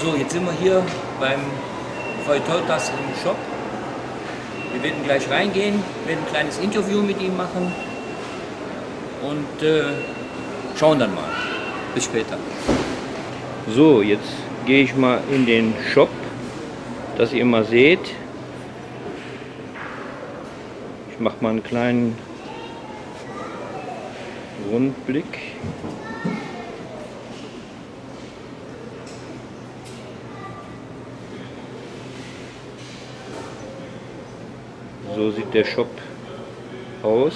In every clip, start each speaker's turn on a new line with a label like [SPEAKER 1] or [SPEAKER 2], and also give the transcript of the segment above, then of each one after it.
[SPEAKER 1] So, jetzt sind wir hier beim Vytautas im Shop. Wir werden gleich reingehen, werden ein kleines Interview mit ihm machen und schauen dann mal. Bis später. So, jetzt gehe ich mal in den Shop, dass ihr mal seht. Ich mache mal einen kleinen Rundblick. So sieht der Shop aus.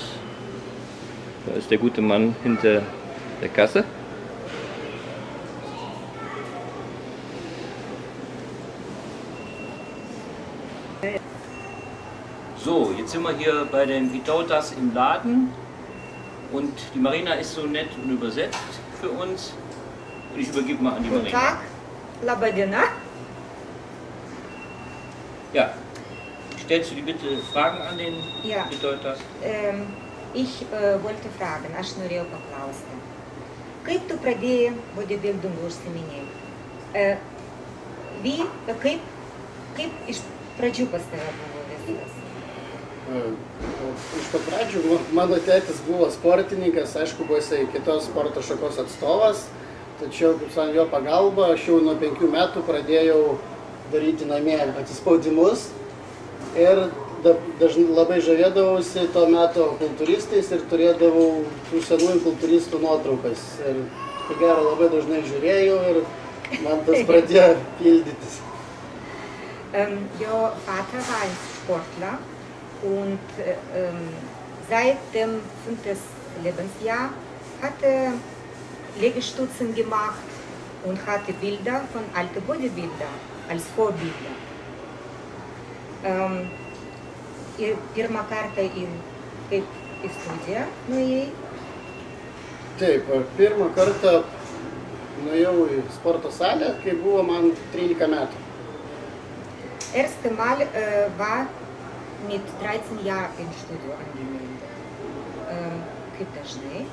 [SPEAKER 1] Da ist der gute Mann hinter der Kasse. So, jetzt sind wir hier bei den Vytautas im Laden und die Marina ist so nett und übersetzt für uns. Und ich übergebe mal an die Marina.
[SPEAKER 2] Guten Tag, Labadiena.
[SPEAKER 1] Ja. Stellst du die bitte Fragen an den Vytautas?
[SPEAKER 2] Ich wollte fragen, aš norėjau paklausti, kaip tu pradėjai bodybuildingu užsiiminėti? Kaip iš pradžių pas tave buvo viskas?
[SPEAKER 3] Iš pat pradžių mano tėtis buvo sportininkas, aišku, buvo jisai kitos sporto šakos atstovas, tačiau, kaip sakant, jo pagalba, aš jau nuo 5 metų pradėjau daryti namie atsispaudimus ir labai žavėdavausi to meto kultūristais ir turėdavau tų senųjų kultūristų nuotraukas. Ir ko gero labai dažnai žiūrėjau ir man tas pradėjo pildytis.
[SPEAKER 2] Jo Vater war ein Sportler und seit dem 5. Lebensjahr hat er Liegestützen gemacht und hatte Bilder von alten Bodybuilder als Vorbilder. Ir pirmą kartą į studiją nuėjai?
[SPEAKER 3] Taip, pirmą kartą nuėjau į sporto salę, kai buvo man 13 metų.
[SPEAKER 2] Erste Mal war mit 13 Jahren im Studio angemeldet. Kaip dažnai?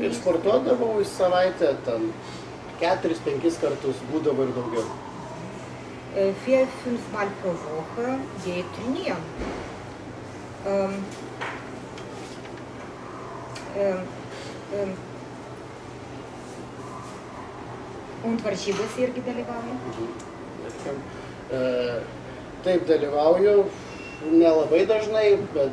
[SPEAKER 3] Ir sportuodavau į savaitę, ten 4-5 kartus, būdavo ir daugiau.
[SPEAKER 2] 4-5 Mal pro Woche gehe ich trainieren. Und varžybose irgi dalyvauji?
[SPEAKER 3] Taip, dalyvauju, nelabai dažnai, bet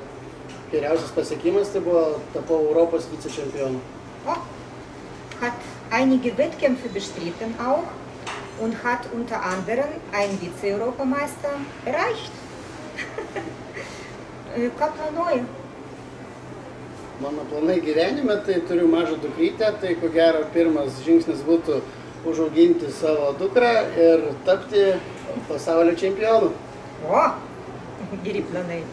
[SPEAKER 3] geriausias pasiekimas tai buvo, tapau Europos vicečempionu.
[SPEAKER 2] Hat einige Wettkämpfe bestritten auch und hat unter anderem einen Vize-Europameister erreicht. Ką planuoji?
[SPEAKER 3] Mano planai gyvenime, tai turiu mažą dukrytę, tai ko gero pirmas žingsnis būtų užauginti savo dukrą ir tapti pasaulio čempionu.
[SPEAKER 2] Geri planai.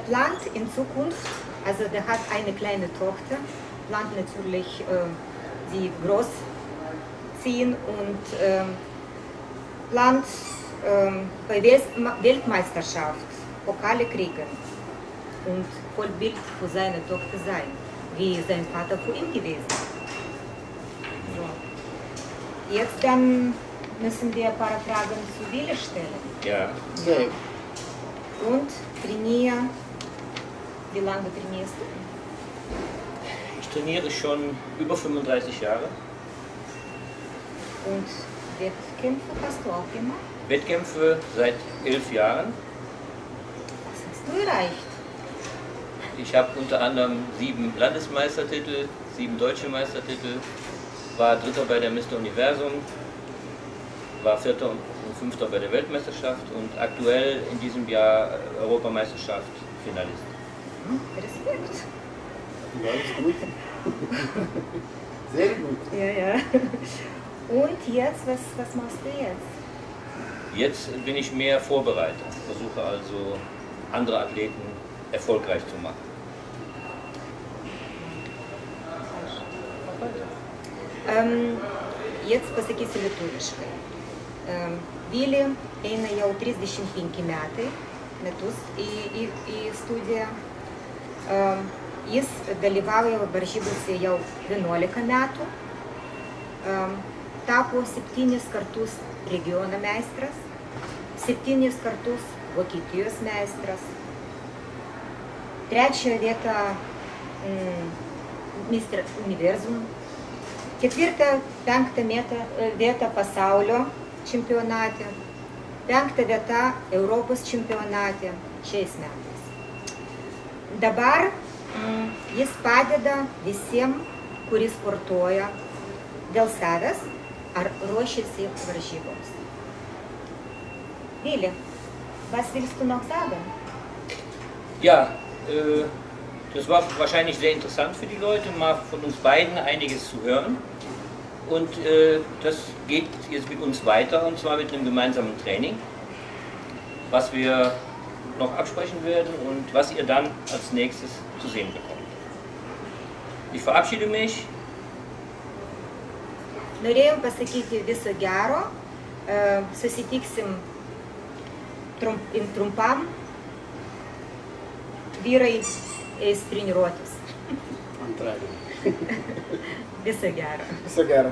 [SPEAKER 2] Plant in Zukunft, also der hat eine kleine Tochter, plant natürlich sie groß ziehen und plant bei Weltmeisterschaft Pokale kriegen und Vollbild für seine Tochter sein, wie sein Vater für ihn gewesen. So. Jetzt dann müssen wir ein paar Fragen zu Willi stellen.
[SPEAKER 1] Ja.
[SPEAKER 2] Und trainiere. Wie lange trainierst du?
[SPEAKER 1] Ich trainiere schon über 35 Jahre.
[SPEAKER 2] Und Wettkämpfe hast du auch gemacht?
[SPEAKER 1] Wettkämpfe seit 11 Jahren.
[SPEAKER 2] Was hast du erreicht?
[SPEAKER 1] Ich habe unter anderem 7 Landesmeistertitel, 7 deutsche Meistertitel, war 3. bei der Mr. Universum, war 4. und 5. bei der Weltmeisterschaft und aktuell in diesem Jahr Europameisterschaft Finalist.
[SPEAKER 2] Respekt.
[SPEAKER 3] Alles gut. Sehr gut.
[SPEAKER 2] Ja. Und jetzt, was machst du jetzt?
[SPEAKER 1] Jetzt bin ich mehr Vorbereiter, versuche also andere Athleten erfolgreich zu machen.
[SPEAKER 2] Jetzt pasakysiu lietuviškai. Willi eina jau 35 metus į studiją. Jis dalyvauja varžybose jau 11 metų. tapo 7 kartus regiono meistras, 7 kartus Vokietijos meistras, 3 vietą Mr. Universum, 4, 5 vietą pasaulio čempionate, 5 vietą Europos čempionate šiais metais. Dabar jis padeda visiems, kuris sportuoja dėl savęs ar ruošiasi varžyboms. Willi, was willst du noch sagen?
[SPEAKER 1] Ja, das war wahrscheinlich sehr interessant für die Leute, mal von uns beiden einiges zu hören. Und das geht jetzt mit uns weiter, und zwar mit einem gemeinsamen Training, was wir noch absprechen werden und was ihr dann als nächstes zu sehen bekommt. Ich verabschiede mich.
[SPEAKER 2] Norėjom pasakyti viso gero, susitiksim trumpam, vyrai eis treniruotis.
[SPEAKER 3] Antradienį.
[SPEAKER 2] Viso gero.
[SPEAKER 3] Viso gero.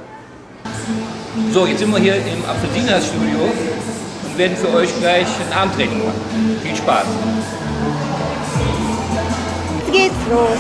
[SPEAKER 1] So, jetzt sind wir hier im Apfelsinas-Studio und werden für euch gleich ein Armtraining machen. Viel Spaß!
[SPEAKER 2] Jetzt geht's los.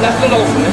[SPEAKER 1] Lass wir laufen, ne?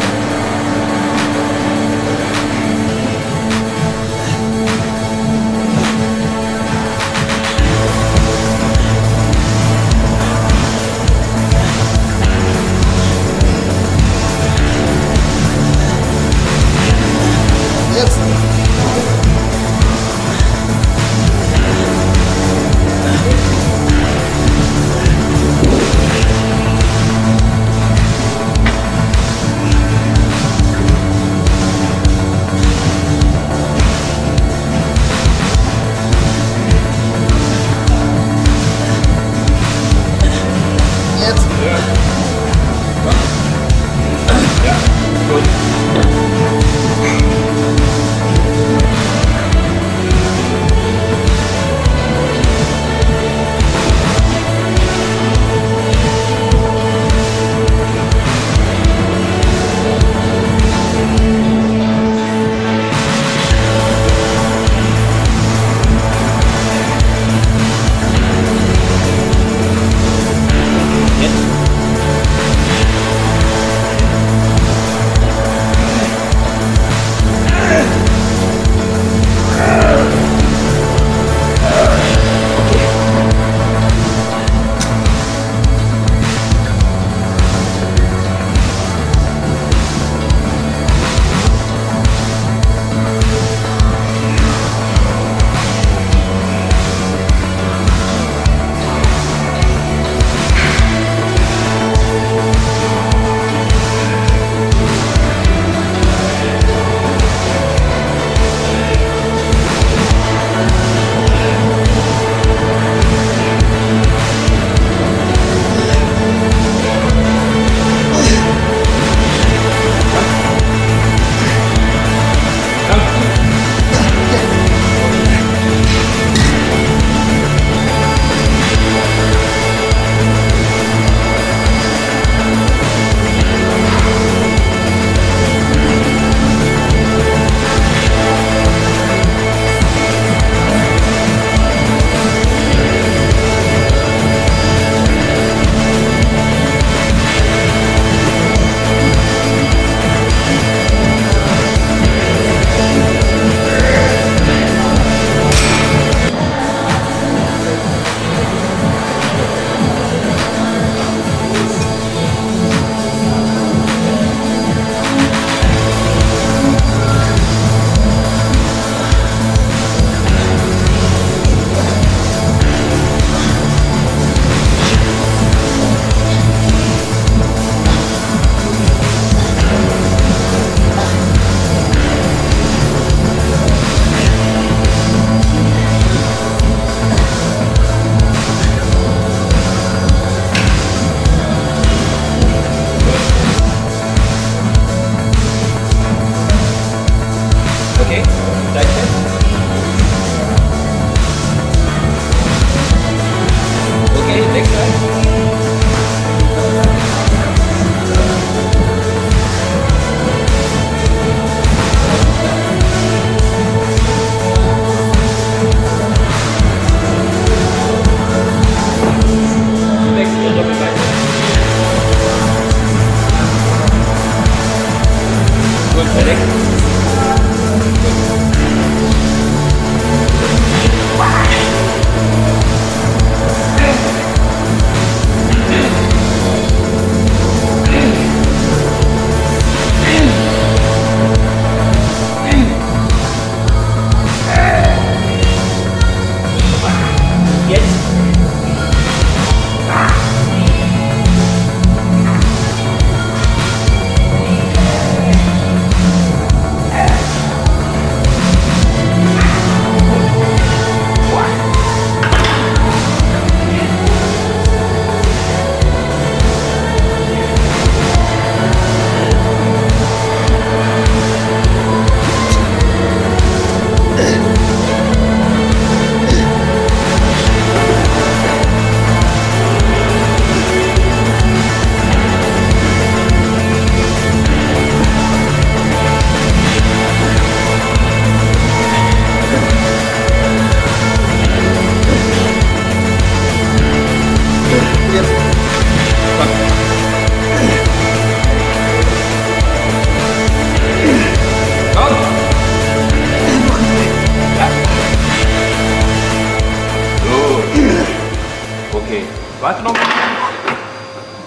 [SPEAKER 1] Warte noch mal.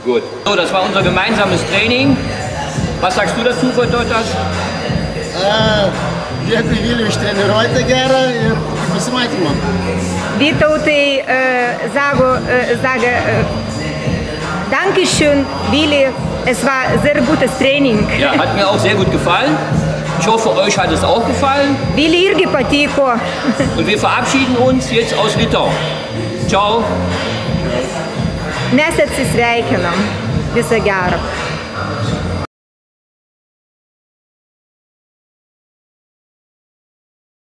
[SPEAKER 1] Gut. So, das war unser gemeinsames Training. Was sagst du dazu, Vytautas?
[SPEAKER 3] Dėkui Viliui iš treniruotę gerą ir pasimatymą.
[SPEAKER 2] Vytautai sage Dankeschön, Willi. Es war sehr gutes Training.
[SPEAKER 1] Ja, hat mir auch sehr gut gefallen. Ich hoffe, euch hat es auch gefallen.
[SPEAKER 2] Willi irgi patiko.
[SPEAKER 1] Und wir verabschieden uns jetzt aus Litauen. Ciao.
[SPEAKER 2] Mes atsisveikinam. Viso gero.